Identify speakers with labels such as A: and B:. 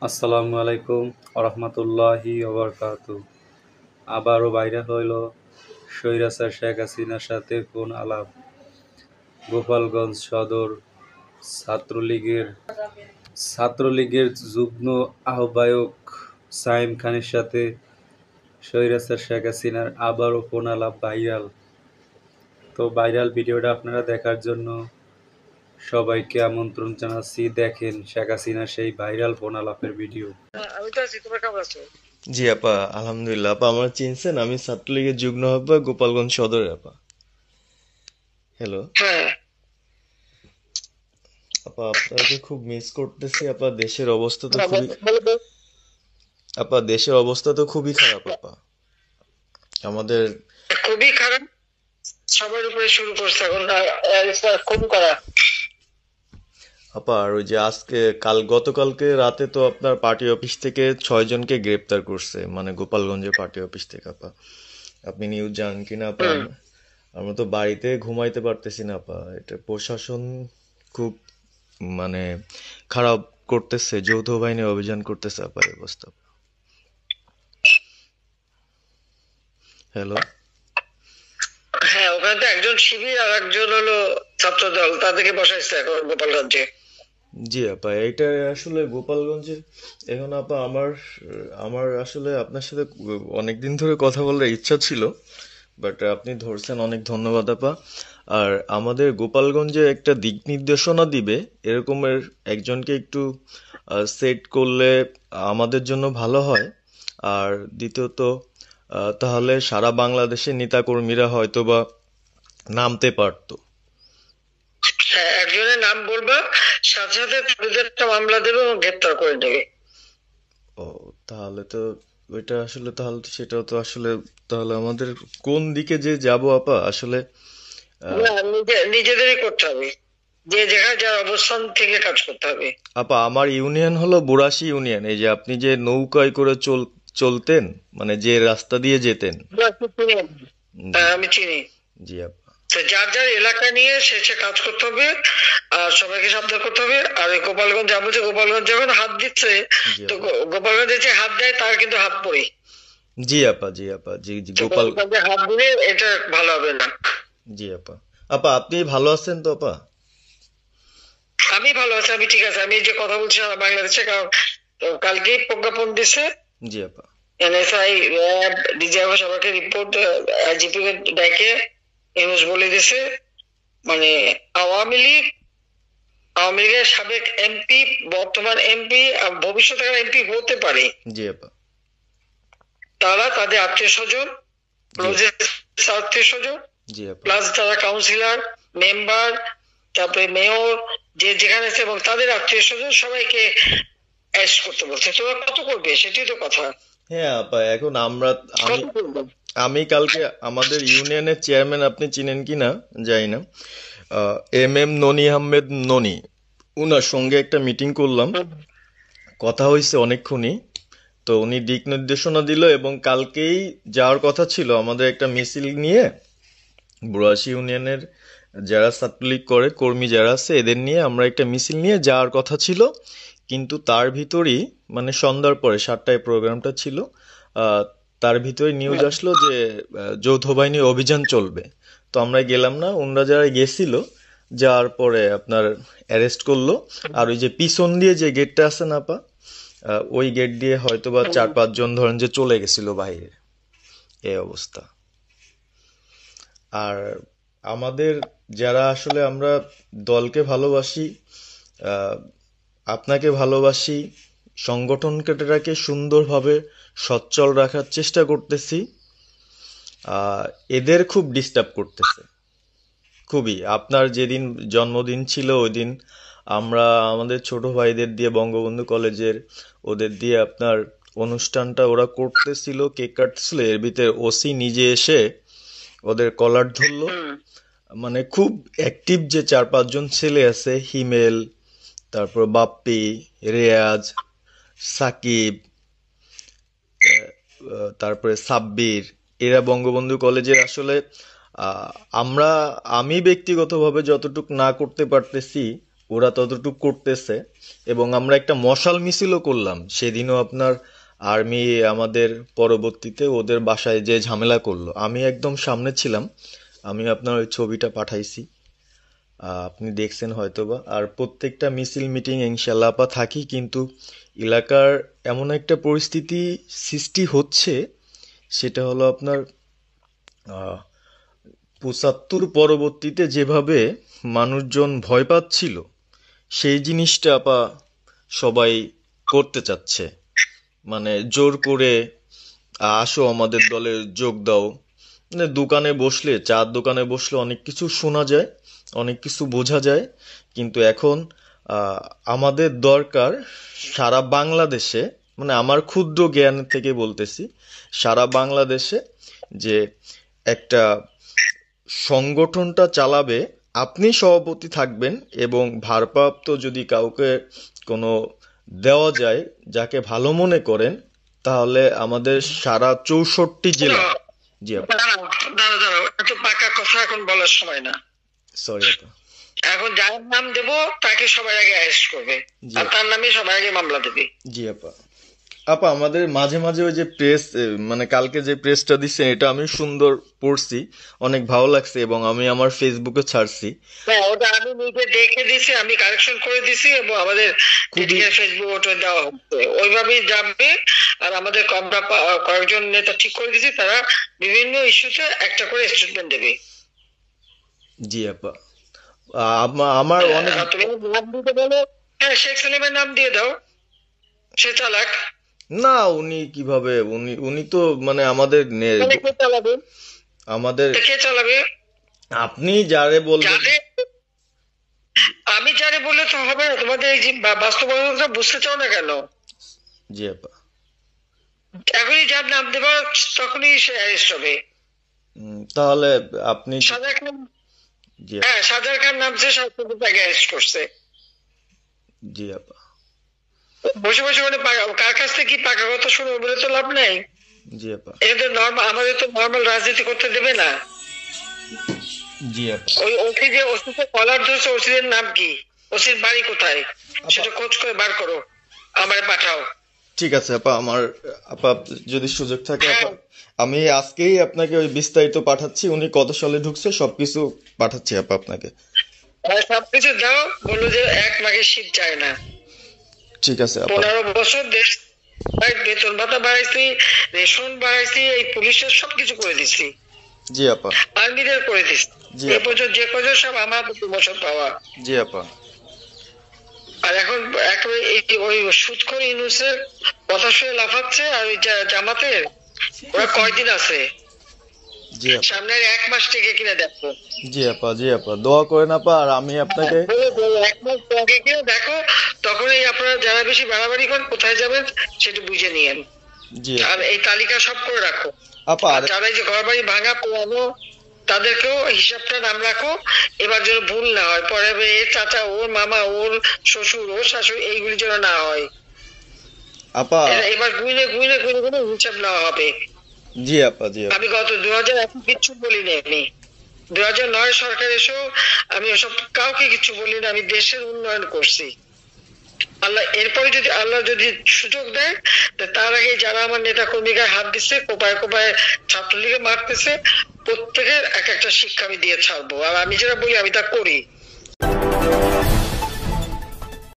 A: আসসালামু আলাইকুম আরহামতুল্লাহি ওবরকাতু। আবারও ভাইরাল হইল স্বৈরাচার শেখ হাসিনার সাথে ফোন আলাপ। গোপালগঞ্জ সদর ছাত্রলীগের ছাত্রলীগের যুগ্ম আহ্বায়ক সাইম খানের সাথে স্বৈরাচার শেখ হাসিনার আবারও ফোন আলাপ ভাইরাল। তো ভাইরাল ভিডিওটা আপনারা দেখার জন্য সবাইকে আমন্ত্রণ জানাচ্ছি। দেখেন শেখ হাসিনার সেই ভাইরাল ফোন আলাপের ভিডিও।
B: আমি তো আছি, তোমরা কেমন আছো?
C: জি আপা, আলহামদুলিল্লাহ। আপা আমার চিনছেন? আমি ছাত্রলীগের যুগ্ম আহ্বায়ক, গোপালগঞ্জ সদরের আপা। হ্যালো
B: হ্যাঁ,
C: আপা, আপনাকে খুব মিস করতেছি আপা। দেশের অবস্থা তো
B: না,
C: খুবই
B: বলো।
C: আপা, দেশের অবস্থা তো খুবই খারাপ আপা। আমাদের
B: খুবই খারাপ। সবার উপরে শুরু করছে এখন খুন করা।
C: আপা, আর ওই যে আজকে গতকালকে রাতে তো আপনার পার্টি অফিস থেকে 6 জনকে গ্রেপ্তার করছে, মানে গোপালগঞ্জের পার্টি অফিস থেকে আপা। আপনি নিউজ জানেন কিনা আপা?
B: হুম।
C: আমরা তো বাড়িতে ঘুমাইতে পারতেছি না আপা। এটা প্রশাসন খুব মানে খারাপ করতেছে, যৌথ বাহিনী অভিযান করতেছে আপা, এই অবস্থা। হ্যালো
B: হ্যাঁ, ওখানে তো একজন শিবির আর একজন হলো ছাত্র দল, তাদেরকে বসাইছে এখন গোপালগঞ্জে।
C: জি আপা, এইটা আসলে গোপালগঞ্জে এখন আপা আমার আমার আসলে আপনার সাথে অনেকদিন ধরে কথা বলার ইচ্ছা ছিল, বাট আপনি ধরছেন, অনেক ধন্যবাদ আপা। আর আমাদের গোপালগঞ্জে একটা দিক নির্দেশনা দিবে এরকমের একজনকে একটু সেট করলে আমাদের জন্য ভালো হয়। আর দ্বিতীয়ত তাহলে সারা বাংলাদেশের নেতাকর্মীরা হয়তোবা নামতে পারতো।
B: হ্যাঁ, একজনের নাম বলবা, সাথে সাথে তাদের একটা মামলা দেবে এবং গ্রেপ্তার করে নেবে।
C: ও, তাহলে তো ওইটা আসলে, তাহলে তো সেটাও তো আসলে, তাহলে আমাদের কোন দিকে যে যাব আপা আসলে? আহ,
B: না, নিজেদেরই করতে হবে, যে যেখানে যার অবস্থান থেকে কাজ করতে হবে।
C: আপা, আমার ইউনিয়ন হলো বুড়াশি ইউনিয়ন। এই যে আপনি যে নৌকায় করে চলতেন, মানে যে রাস্তা দিয়ে যেতেন। জি,
B: হ্যাঁ, আমি চিনি।
C: জি আপা।
B: তো যার যার এলাকা নিয়ে সে সে কাজ করতে হবে, আর সবাইকে সাবধান করতে হবে। আর ওই গোপালগঞ্জ যা বলছে, গোপালগঞ্জ যখন হাত দিচ্ছে,
C: জি
B: তো
C: আপা।
B: গোপালগঞ্জে যে হাত দেয় তার কিন্তু হাত পড়ে।
C: জি আপা, জি আপা, জি জি
B: তো
C: গোপাল।
B: গোপালগঞ্জে হাত দিলে এটা ভালো হবে না।
C: জি আপা। আপা, আপনি ভালো আছেন তো আপা?
B: আমি ভালো আছি, আমি ঠিক আছে। আমি এই যে কথা বলছি সারা বাংলাদেশে, কারণ কালকেই প্রজ্ঞাপন দিছে।
C: জি আপা।
B: এনএসআই, র্যাব, ডিজিএফ সবাইকে রিপোর্ট, আইজিপি কে ডেকে নিউজ বলে দিছে। মানে আওয়ামী লীগ, আওয়ামী লীগের সাবেক এমপি, বর্তমান এমপি, ভবিষ্যতে এমপি হতে পারে,
C: জি আপা।
B: তারা তাদের আত্মীয় স্বজন,
C: জি আপা।
B: আত্মীয় স্বজন,
C: জি আপা।
B: প্লাস যারা কাউন্সিলর, মেম্বার, তারপরে মেয়র, যে যেখানে আছে, এবং তাদের আত্মীয় স্বজন সবাইকে অ্যারেস্ট করতে বলছে। তোমরা কত করবে সেটাই তো কথা।
C: হ্যাঁ আপা, এখন আমি
B: কত করবে?
C: আমি কালকে আমাদের ইউনিয়নের চেয়ারম্যান, আপনি চিনেন কি না জানি না, MM ননি আহমেদ ননি, উনার সঙ্গে একটা মিটিং করলাম, কথা হয়েছে অনেকক্ষণই। তো উনি দিক নির্দেশনা দিল, এবং কালকেই যাওয়ার কথা ছিল আমাদের একটা মিছিল নিয়ে, বুড়াশি ইউনিয়নের যারা ছাত্রলীগ করে কর্মী যারা আছে এদের নিয়ে আমরা একটা মিছিল নিয়ে যাওয়ার কথা ছিল। কিন্তু তার ভিতরই, মানে সন্ধ্যার পরে 7টায় প্রোগ্রামটা ছিল, আহ, তার ভিতরে নিউজ আসলো যে যৌথ বাহিনী অভিযান চলবে। তো আমরা গেলাম না। ওনারা যারা গেছিল, যাওয়ার পরে আপনার অ্যারেস্ট করলো। আর ওই যে পিছন দিয়ে যে গেটটা আছে না আপা, ওই গেট দিয়ে হয়তোবা 4-5 জন ধরেন যে চলে গেছিল বাইরে। এই অবস্থা। আর আমাদের যারা আসলে আমরা দলকে ভালোবাসি, আহ, আপনাকে ভালোবাসি, সংগঠনটাকে সুন্দরভাবে সচ্ছল রাখার চেষ্টা করতেছি, এদের খুব ডিস্টার্ব করতেছে খুবই। আপনার যেদিন জন্মদিন ছিল ওই দিন আমরা আমাদের ছোট ভাইদের দিয়ে, বঙ্গবন্ধু কলেজের ওদের দিয়ে আপনার অনুষ্ঠানটা ওরা করতেছিল, কেক কাটতেছিল, এর ভিতরে ওসি নিজে এসে ওদের কলার ধরলো। মানে খুব অ্যাক্টিভ যে 4-5 জন ছেলে আছে, হিমেল, তারপর বাপ্পি, রেয়াজ, সাকিব, তারপরে সাব্বির, এরা বঙ্গবন্ধু কলেজের আসলে আহ, আমরা আমি ব্যক্তিগতভাবে যতটুক না করতে পারতেছি, ওরা ততটুকু করতেছে। এবং আমরা একটা মশাল মিছিলও করলাম সেদিনও। আপনার আর্মি আমাদের পরবর্তীতে ওদের বাসায় যে ঝামেলা করলো, আমি একদম সামনে ছিলাম। আমি আপনার ওই ছবিটা পাঠাইছি, আপনি দেখছেন হয়তোবা। আর প্রত্যেকটা মিছিল মিটিং ইনশাল্লাহ আপা থাকি, কিন্তু এলাকার এমন একটা পরিস্থিতি সৃষ্টি হচ্ছে, সেটা হলো আপনার ৭৫ পরবর্তীতে যেভাবে মানুষজন ভয় পাচ্ছিল, সেই জিনিসটা আপা সবাই করতে চাচ্ছে। মানে জোর করে আসো আমাদের দলে যোগ দাও। মানে দোকানে বসলে, চার দোকানে বসলে অনেক কিছু শোনা যায়, অনেক কিছু বোঝা যায়। কিন্তু এখন আহ, আমাদের দরকার সারা বাংলাদেশে, মানে আমার ক্ষুদ্র জ্ঞান থেকে বলতেছি, সারা বাংলাদেশে যে একটা সংগঠনটা চালাবে, আপনি সভাপতি থাকবেন, এবং ভারপ্রাপ্ত যদি কাউকে কোনো দেওয়া যায় যাকে ভালো মনে করেন, তাহলে আমাদের সারা ৬৪ জেলা। জি আপা,
B: দাঁড়াও, একটু পাকা কথা এখন বলার সময় না।
C: সরি আপা।
B: এখন যার নাম দেব তাকে সবার আগে অ্যারেস্ট করবে,
C: জি
B: আর তার নামে সবার আগে মামলা দেবে।
C: জি আপা। আপা আমাদের মাঝে মাঝে ওই যে প্রেস, মানে কালকে যে প্রেসটা দিচ্ছেন এটা আমি সুন্দর পড়ছি, অনেক ভালো লাগছে, এবং আমি আমার ফেসবুকে ছাড়ছি।
B: হ্যাঁ, ওটা আমি নিজে দেখে দিছি, আমি কারেকশন করে দিছি, এবং আমাদের ফেসবুক ওটা দেওয়া হচ্ছে, ওইভাবেই যাবে। আর আমাদের আমরা কয়েকজন নেতা ঠিক করে দিছি, তারা বিভিন্ন ইস্যুতে একটা করে স্টেটমেন্ট দেবে।
C: জি আপা। আমার অনেক,
B: তুমি নাম দিতে বলো, হ্যাঁ শেখ সালিমের নাম দিয়ে দাও, সে চালাক।
C: না উনি কিভাবে, উনি উনি তো মানে আমাদের
B: তাহলে কে চালাবে?
C: আমাদের
B: কে চালাবে?
C: আপনি যারে বলবেন।
B: আমি যারে বললে তো হবে না, তোমাদের এই যে বাস্তবতা বুঝতে চাও না কেন?
C: জি আপা।
B: এখনই যার নাম দেবা তখনই সে অ্যারেস্ট হবে।
C: তাহলে আপনি।
B: সাজার খান,
C: জি
B: হ্যাঁ সাজার খান নামছে, তাকে অ্যারেস্ট করছে।
C: জি আপা।
B: বসে বসে মানে কার কাছ থেকে কি পাকা কথা শুনে বলে তো লাভ নাই।
C: জি আপা।
B: এদের নর্মাল, আমাদের তো নর্মাল রাজনীতি করতে দেবে না।
C: জি আপা।
B: ওই ওসি যে ওসিতে কলার ধরছে, ওসিদের নাম কি, ওসির বাড়ি কোথায়, সেটা খোঁজ করে বার করো, আমারে পাঠাও।
C: ঠিক আছে আপা, আপা যদি সুযোগ থাকে আপা, আমি আজকেই আপনাকে ওই বিস্তারিত পাঠাচ্ছি, উনি কত সালে ঢুকছে সবকিছু পাঠাচ্ছি আপা আপনাকে।
B: সবকিছু দাও, বললো যে এক মাঘের শীত যায় না।
C: ঠিক আছে আপা।
B: 15 বছর দেশ বেতন ভাতা বাড়াইছি, রেশন বাড়াইছি, এই পুলিশের সবকিছু করে দিছি,
C: জি আপা।
B: আর্মিদের করে দিছি।
C: জি
B: এই
C: আপা।
B: পর্যন্ত যে কজন সব আমার প্রমোশন পাওয়া।
C: জি আপা।
B: আর এখন একেবারে ওই সুদখোর ইউনূসের কথা শুনে লাফাচ্ছে। আর ওই জামাতের ওরা কয়দিন আছে,
C: জি আপা।
B: সামনে আর 1 মাস থেকে কিনা দেখো।
C: জি আপা। জি আপা, দোয়া করেন আপা। আর আমি আপনাকে
B: 1 মাস আগে কিনা দেখো, তখনই আপনারা যারা বেশি বাড়াবাড়ি করেন কোথায় যাবেন সেটা বুঝে নিয়েন।
C: জি
B: আর এই তালিকা সব করে রাখো।
C: আপা।
B: আর যারা এই যে ঘর বাড়ি ভাঙা পোড়ানো, তাদেরকেও হিসাবটা নাম রাখো, এবার যেন ভুল না হয়। পরে এর চাচা, ওর মামা, ওর শ্বশুর, ওর শাশুড়ি, এইগুলি যেন না হয়।
C: আপা।
B: এবার গুইনে গুইনে গুইনে গুইনে হিসাব নেওয়া হবে।
C: জি আপা। জি আপা।
B: আমি গত 2001 কিচ্ছু বলিনি, আমি 2009 সরকার এসেও আমি ওসব কাউকে কিছু বলিনি, আমি দেশের উন্নয়ন করছি। আল্লাহ এরপরে যদি আল্লাহ যদি সুযোগ দেয়, তার আগে যারা আমার নেতা কর্মীকে হাত দিচ্ছে, কোপায় কোপায় ছাত্রলীগে মারতেছে, প্রত্যেকের এক একটা শিক্ষা আমি দিয়ে ছাড়বো। আর আমি যেটা বলি আমি তা করি।